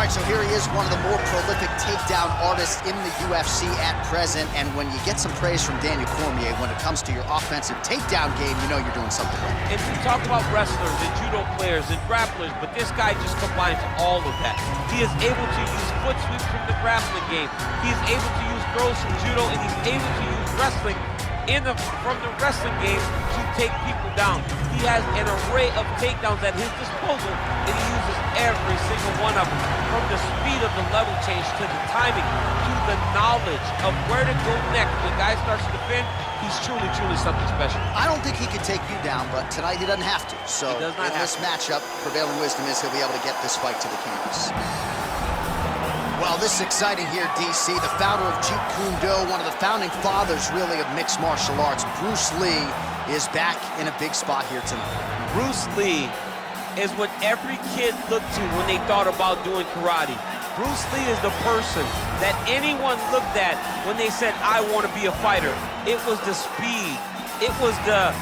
All right, so here he is, one of the more prolific takedown artists in the UFC at present. And when you get some praise from Daniel Cormier when it comes to your offensive takedown game, you know you're doing something right. And we talk about wrestlers and judo players and grapplers, but this guy just combines all of that. He is able to use foot sweeps from the grappling game. He is able to use throws from judo, and he's able to use wrestling from the wrestling game to take people down. He has an array of takedowns at his disposal, and he uses every single one of them. From the speed of the level change, to the timing, to the knowledge of where to go next. When the guy starts to defend, he's truly, truly something special. I don't think he could take you down, but tonight he doesn't have to. So in this matchup, prevailing wisdom is he'll be able to get this fight to the canvas. Well, this is exciting here, DC. The founder of Jeet Kune Do, one of the founding fathers, really, of mixed martial arts, Bruce Lee, is back in a big spot here tonight. Bruce Lee is what every kid looked to when they thought about doing karate. Bruce Lee is the person that anyone looked at when they said, I want to be a fighter. It was the speed, it was the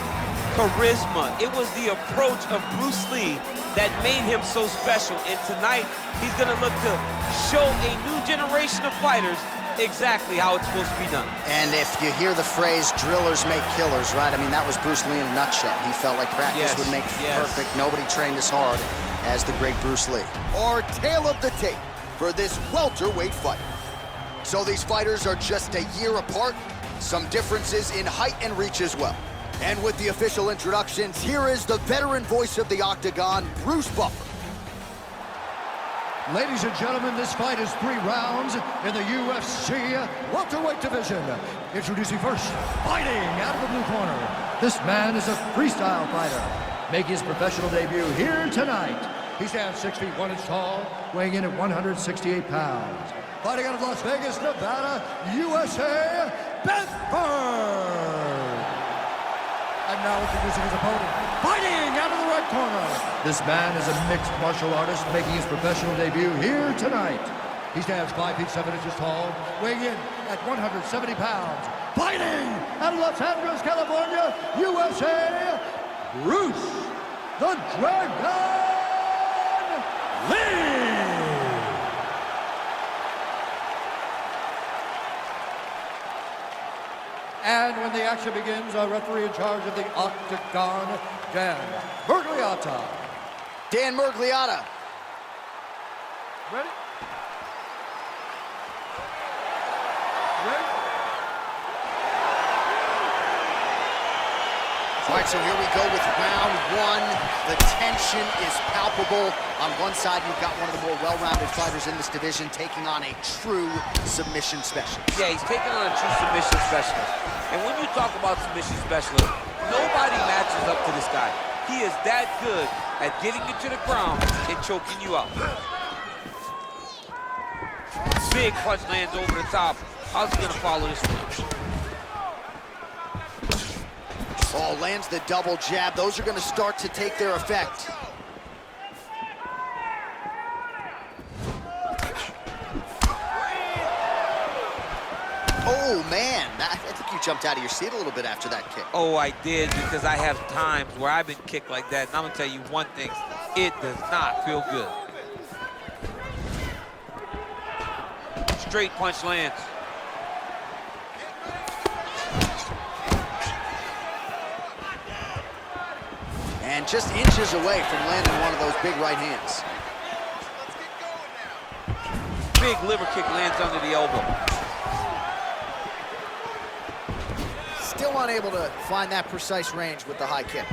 charisma, it was the approach of Bruce Lee that made him so special. And tonight, he's gonna look to show a new generation of fighters exactly how it's supposed to be done. And if you hear the phrase, drillers make killers, right? I mean, that was Bruce Lee in a nutshell. He felt like practice would make perfect. Nobody trained as hard as the great Bruce Lee. Our tale of the tape for this welterweight fight. So these fighters are just a year apart, some differences in height and reach as well. And with the official introductions, here is the veteran voice of the Octagon, Bruce Buffer. Ladies and gentlemen, this fight is 3 rounds in the UFC welterweight division. Introducing first, fighting out of the blue corner. This man is a freestyle fighter, making his professional debut here tonight. He stands 6 feet 1 inch tall, weighing in at 168 pounds. Fighting out of Las Vegas, Nevada, USA, Bedford. And now introducing his opponent, fighting out of the right corner. This man is a mixed martial artist making his professional debut here tonight. He stands 5 feet 7 inches tall, weighing in at 170 pounds. Fighting out of Los Angeles, California, USA, Bruce the Dragon Lee. And when the action begins, our referee in charge of the Octagon, Dan Miragliotta. Dan Miragliotta. Ready? Ready? All right, so here we go with round 1. The tension is palpable. On one side, you've got one of the more well-rounded fighters in this division taking on a true submission specialist. Yeah, he's taking on a true submission specialist. And when you talk about submission specialist, nobody matches up to this guy. He is that good at getting you to the ground and choking you out. Big punch lands over the top. How's he gonna follow this one? Oh, lands the double jab. Those are going to start to take their effect. Oh, man. I think you jumped out of your seat a little bit after that kick. Oh, I did, because I have times where I've been kicked like that. And I'm going to tell you one thing. It does not feel good. Straight punch lands. And just inches away from landing one of those big right hands. Big liver kick lands under the elbow. Still unable to find that precise range with the high kick.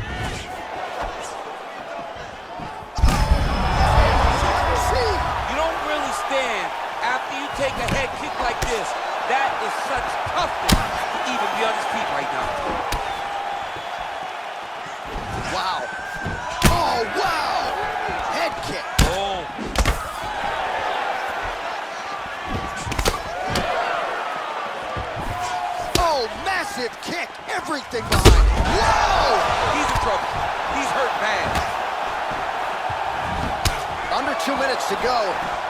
You don't really stand after you take a head kick like this. That is such toughness to even be on his feet right now. Wow. Oh, wow! Head kick. Oh. Oh, massive kick. Everything behind it. Whoa! He's in trouble. He's hurt bad. Under 2 minutes to go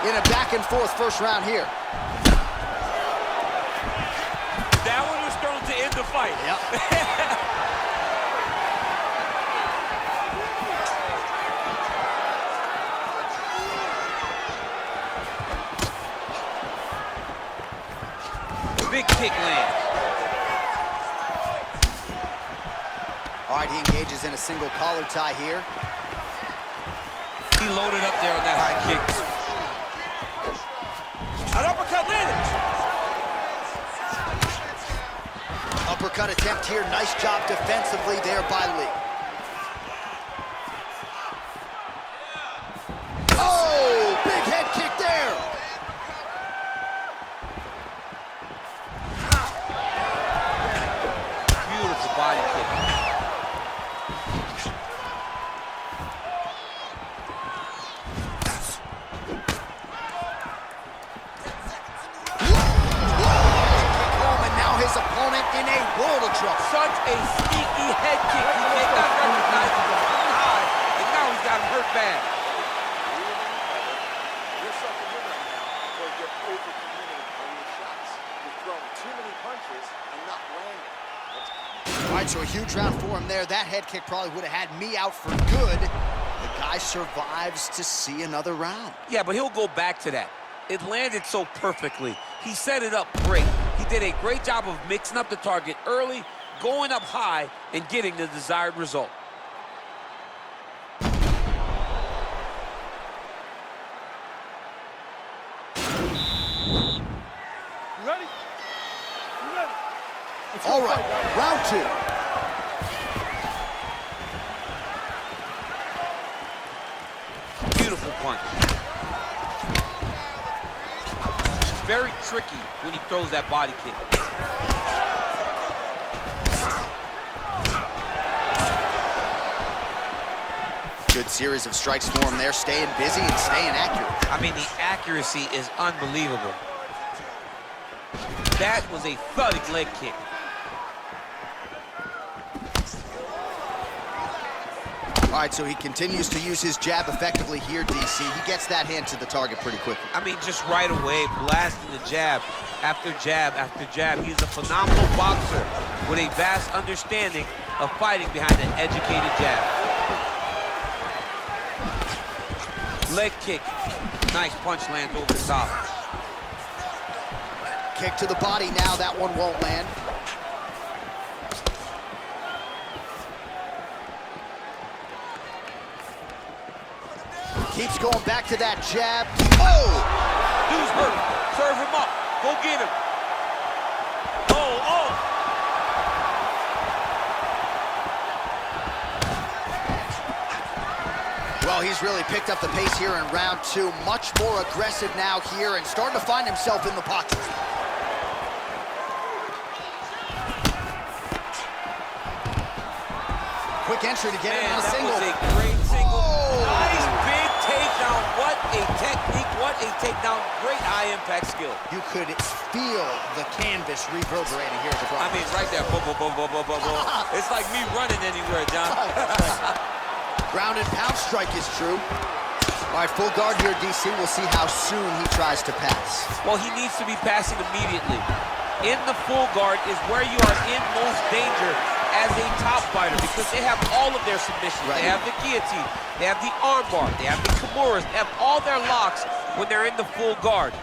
in a back-and-forth first round here. That one was thrown to end the fight. Yep. All right, he engages in a single collar tie here. He loaded up there on that high kick. An uppercut landed. Uppercut attempt here. Nice job defensively there by Lee. Oh, big head kick there. Beautiful body kick. His opponent in a world of trouble. Such a sneaky head kick. He may not recognize it was high, and now he's got him hurt bad. You're sucking in right now, so you're over-committing on your shots. You're throwing too many punches and not landing. All right, so a huge round for him there. That head kick probably would have had me out for good. The guy survives to see another round. Yeah, but he'll go back to that. It landed so perfectly. He set it up great. He did a great job of mixing up the target early, going up high, and getting the desired result. You ready? You ready? All right, round two. Beautiful punch. Very tricky when he throws that body kick. Good series of strikes for him there, staying busy and staying accurate. I mean, the accuracy is unbelievable. That was a thudding leg kick. All right, so he continues to use his jab effectively here, DC. He gets that hand to the target pretty quickly. I mean, just right away, blasting the jab after jab after jab. He's a phenomenal boxer with a vast understanding of fighting behind an educated jab. Leg kick. Nice punch lands over the top. Kick to the body now. That one won't land. Keeps going back to that jab. Oh! Dude's hurt. Serve him up. Go get him. Oh! Well, he's really picked up the pace here in round two. Much more aggressive now here and starting to find himself in the pocket. Quick entry to get him on a single. That was a great single. Oh. Nice big takedown. What a technique. What a takedown. Great high-impact skill. You could feel the canvas reverberating here at the Bronx. I mean, right there. Boom, boom, boom, boom, boom, boom, boom. It's like me running anywhere, John. Ground and pound strike is true. All right, full guard here, DC. We'll see how soon he tries to pass. Well, he needs to be passing immediately. In the full guard is where you are in most danger as a top fighter because they have all of their submissions. Right. They have the guillotine, they have the armbar, they have the kimuras, they have all their locks when they're in the full guard.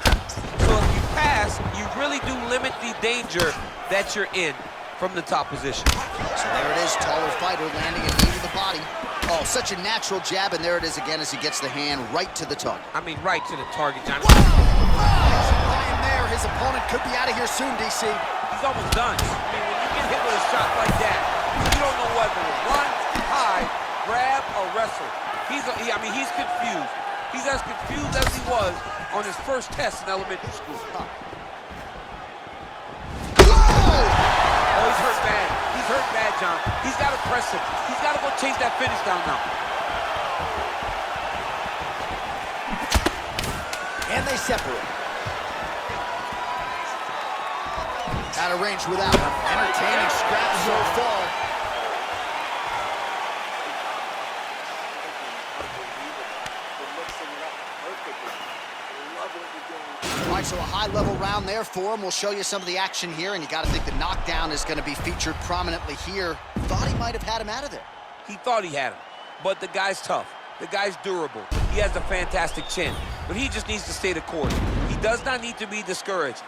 So if you pass, you really do limit the danger that you're in from the top position. So there it is, taller fighter landing a knee to the body. Oh, such a natural jab, and there it is again as he gets the hand right to the target. I mean, right to the target, John. Lying there, his opponent could be out of here soon, DC. He's almost done. I mean, when you get hit with a shot like that, you don't know whether to run, hide, grab, or wrestle. He's confused. He's as confused as he was on his first test in elementary school. Oh, he's hurt bad. He's hurt bad, John. He's got to press him. He's got to go chase that finish down now. And they separate. Out of range with that one. Entertaining scrap so far. All right, so a high-level round there for him. We'll show you some of the action here, and you got to think the knockdown is going to be featured prominently here. Thought he might have had him out of there. He thought he had him, but the guy's tough. The guy's durable. He has a fantastic chin, but he just needs to stay the course. He does not need to be discouraged.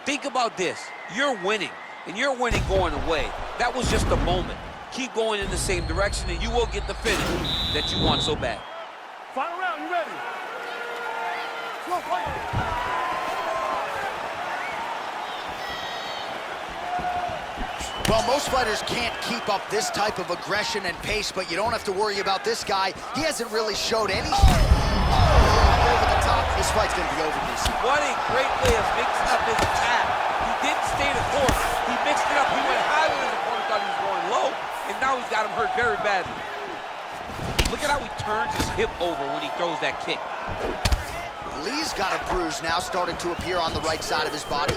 Think about this. You're winning, and you're winning going away. That was just a moment. keep going in the same direction, and you will get the finish that you want so bad. Final round, you ready? Go, fight. Well, most fighters can't keep up this type of aggression and pace, but you don't have to worry about this guy. He hasn't really showed any. Over the top, this fight's gonna be over, DC. What a great way of mixing up his attack. He didn't stay the course. He mixed it up. He went high when his opponent thought he was going low, and now he's got him hurt very badly. Look at how he turns his hip over when he throws that kick. Lee's got a bruise now starting to appear on the right side of his body.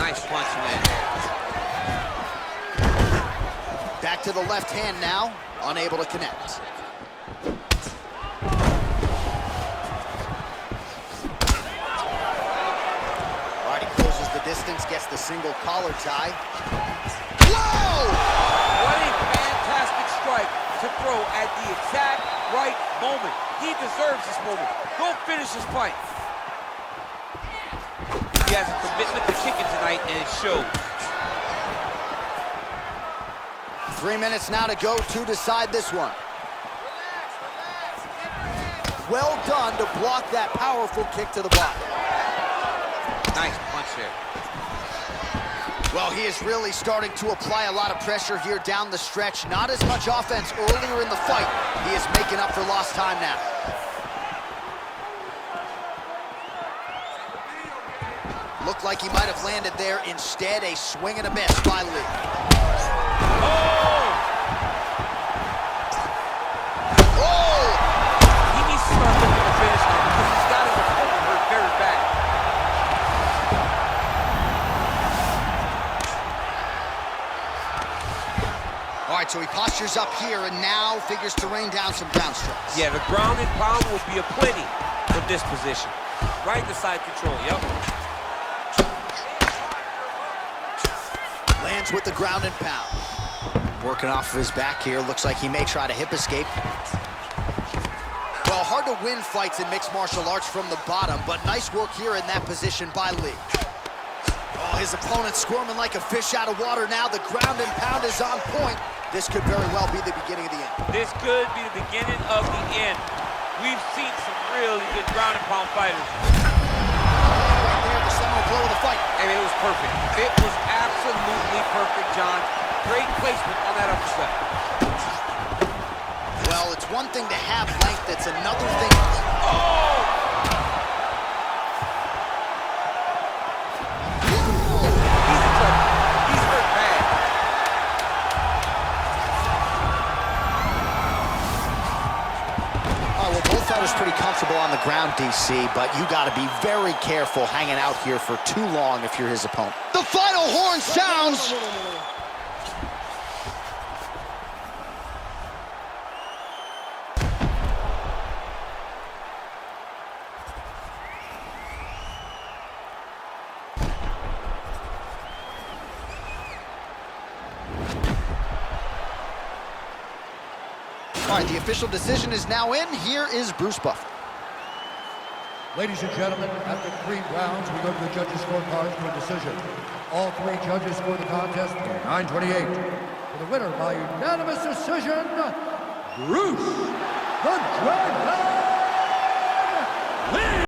Nice punch, man. Back to the left hand now, unable to connect. All right, he closes the distance, gets the single collar tie. Whoa! What a fantastic strike to throw at the exact right moment. He deserves this moment. Go finish this fight. He has a commitment to kicking tonight, and it shows. 3 minutes now to go to decide this one. Well done to block that powerful kick to the body. Nice punch there. Well, he is really starting to apply a lot of pressure here down the stretch. Not as much offense earlier in the fight. He is making up for lost time now. Looked like he might have landed there. Instead, a swing and a miss by Lee. Oh! Oh! He needs to start looking to finish now because he's got his opponent hurt very bad. All right, so he postures up here and now figures to rain down some ground strikes. Yeah, the ground and pound will be aplenty from this position. Right to side control, yep. Lands with the ground and pound. Working off of his back here. Looks like he may try to hip escape. Well, hard to win fights in mixed martial arts from the bottom, but nice work here in that position by Lee. Oh, his opponent squirming like a fish out of water now. The ground and pound is on point. This could very well be the beginning of the end. This could be the beginning of the end. We've seen some really good ground and pound fighters. Right there, the seminal blow of the fight. And it was perfect. It was absolutely perfect, John. Great placement on that uppercut. Well, it's one thing to have length, it's another thing. Oh! He's in trouble. He's hurt bad. Well, both fighters pretty comfortable on the ground, DC, but you got to be very careful hanging out here for too long if you're his opponent. The final horn sounds. All right, the official decision is now in. Here is Bruce Buffer. Ladies and gentlemen, after 3 rounds, we go to the judges' scorecards for a decision. All 3 judges scored the contest 9-28. For the winner by unanimous decision, Bruce the Dragon